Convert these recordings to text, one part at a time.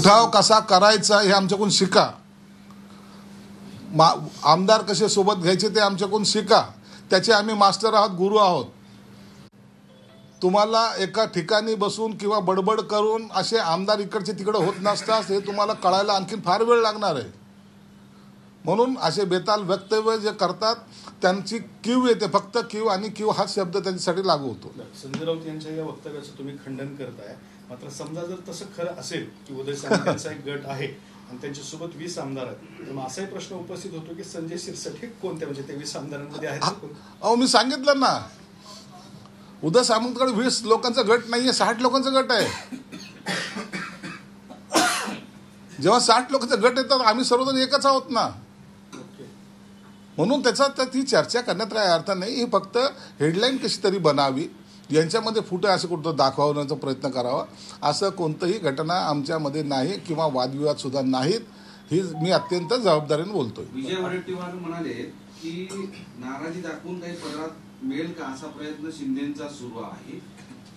उठाव कसा करायचा हे आमच्याकडून शिका. आमदार कसे सोबत घ्यायचे ते आमच्याकडून शिका. त्याचे आम्ही मास्टर आहोत, गुरु आहोत. तुम्हाला एका ठिकाणी बसून किंवा बडबड करून असे आमदार इकडचे तिकडे होत नसतात हे तुम्हाला कळायला आणखीन फार वेळ लागणार आहे. म्हणून असे बेताल वक्तव्य जे करतात त्यांची कीव येते, फक्त कीव आणि कीव हा शब्द त्यांच्यासाठी लागू होतो. संजय राऊत यांच्या या वक्तव्याचं तुम्ही खंडन करताय, मात्र समजा जर तसं खरं असेल की उदय सामंत यांचा एक गट आहे आणि त्यांच्यासोबत 20 आमदार आहेत, तर मग असाही प्रश्न उपस्थित होतो की संजय शिरसाट हे कोणत्या, म्हणजे ते 20 आमदारांमध्ये आहेत? अहो मी सांगितलं ना, उदय सामंतकडे 20 लोकांचा गट नाहीये, 60 लोकांचा गट आहे. जेव्हा 60 लोकांचा गट येतात आम्ही सर्वजण एकच आहोत ना. म्हणून त्याचा ती चर्चा करण्यात काही अर्थ नाही. ही फक्त हेडलाईन कशी तरी बनावी, यांच्यामध्ये फुटे असं कुठं दाखवण्याचा प्रयत्न करावा. असं कोणतंही घटना आमच्यामध्ये नाही किंवा वादविवाद सुद्धा नाहीत. ही मी अत्यंत जबाबदारीने बोलतोय. विजय वडेट्टीवार म्हणाले की नाराजी दाखवून काही पदरात मिळेल का असा प्रयत्न शिंदेचा सुरू आहे.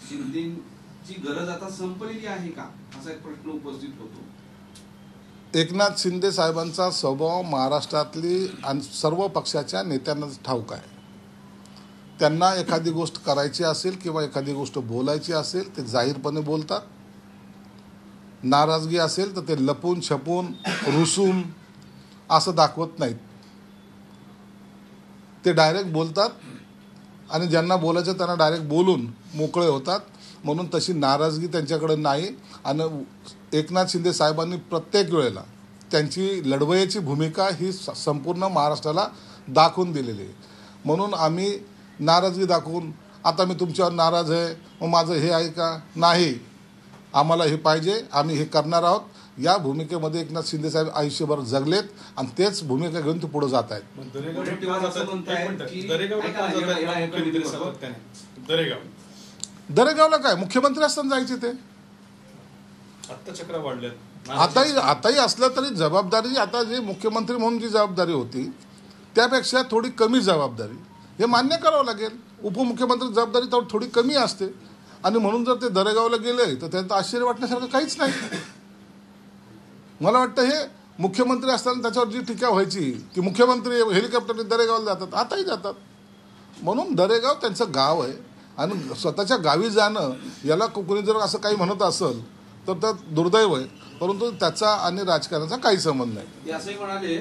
शिंदेची गरज आता संपलेली आहे का असा एक प्रश्न उपस्थित होतो. एकनाथ शिंदे साहेबांचा स्वभाव महाराष्ट्रातली आणि सर्व पक्षाच्या नेत्यांना ठाऊक आहे. त्यांना एखादी गोष्ट करायची असेल किंवा एखादी गोष्ट बोलायची असेल ते जाहीरपणे बोलतात. नाराजगी असेल तर ते लपून छपून रुसून असं दाखवत नाहीत. ते डायरेक्ट बोलतात आणि ज्यांना बोलायचं त्यांना डायरेक्ट बोलून मोकळे होतात. म्हणून तशी नाराजगी त्यांच्याकडे नाही. आणि एकनाथ शिंदे साहेबांनी प्रत्येक वेळेला त्यांची लढवय्याची भूमिका ही संपूर्ण महाराष्ट्राला दाखवून दिलेली आहे. म्हणून आम्ही नाराजगी दाखवून आता मी तुमच्यावर नाराज आहे मग माझं हे आहे का, नाही, आम्हाला हे पाहिजे, आम्ही हे करणार आहोत, या भूमिकेमध्ये एकनाथ शिंदे साहेब आयुष्यभर जगलेत आणि तेच भूमिका घेऊन ते पुढे जात आहेत. दरेगावला काय मुख्यमंत्री असताना जायचे ते. आता चक्र वाढले, आताही असलं तरी जबाबदारी आता जी मुख्यमंत्री म्हणून जी जबाबदारी होती त्यापेक्षा थोडी कमी जबाबदारी हे मान्य करावं लागेल. उपमुख्यमंत्री जबाबदारी थोडी कमी असते आणि म्हणून जर ते दरेगावला गेले तर त्यांचं आश्चर्य वाटण्यासारखं काहीच नाही. मला वाटतं हे मुख्यमंत्री असताना त्याच्यावर जी टीका व्हायची की मुख्यमंत्री हेलिकॉप्टरने दरेगावला जातात, आताही जातात. म्हणून दरेगाव त्यांचं गाव आहे आणि स्वतःच्या गावी जाणं याला कोणी जर असं काही म्हणत असेल तर त्यात दुर्दैव आहे. परंतु त्याचा आणि राजकारणाचा काही संबंध नाही. ते असंही म्हणाले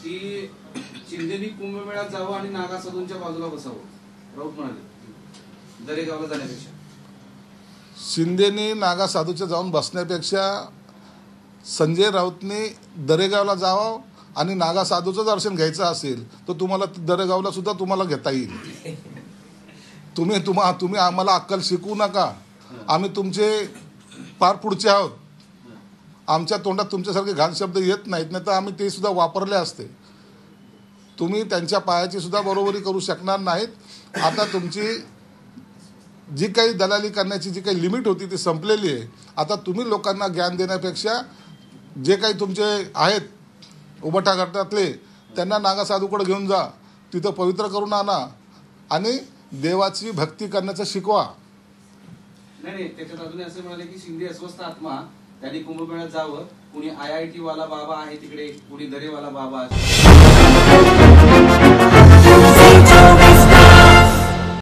की शिंदेनी कुंभमेळ्यात जावं आणि नागा साधूंच्या बाजूला बसावं. राऊत म्हणाले दरेगावला जाण्यापेक्षा शिंदेनी नागा साधूच्या जाऊन बसण्यापेक्षा संजय राऊतने दरेगावला जावं आणि नागा साधूचं दर्शन घ्यायचं असेल तर तुम्हाला दरेगावला सुद्धा तुम्हाला घेता येईल. तुम्ही आम्हाला अक्कल शिकवू नका. आम्ही तुमचे फार पुढचे आहोत. आमच्या तोंडात तुमच्यासारखे घाण शब्द येत नाहीत, नाही तर आम्ही ते सुद्धा वापरले असते. तुम्ही त्यांच्या पायाची सुद्धा बरोबरी करू शकणार नाहीत. आता तुमची जी काही दलाली करण्याची जी काही लिमिट होती ती संपलेली आहे. आता तुम्ही लोकांना ज्ञान देण्यापेक्षा जे काही तुमचे आहेत उभटा गटातले त्यांना नागा साधूकडे घेऊन जा, तिथं पवित्र करून आणा आणि देवाची भक्ती करण्याचं शिकवा. नाही, त्याच्यात अजून असं म्हणाले की शिंदे अस्वस्थ आत्मा, त्यांनी कुंभमेळ्यात जावं. कुणी IIT वाला बाबा आहे तिकडे, कुणी दरेवाला बाबा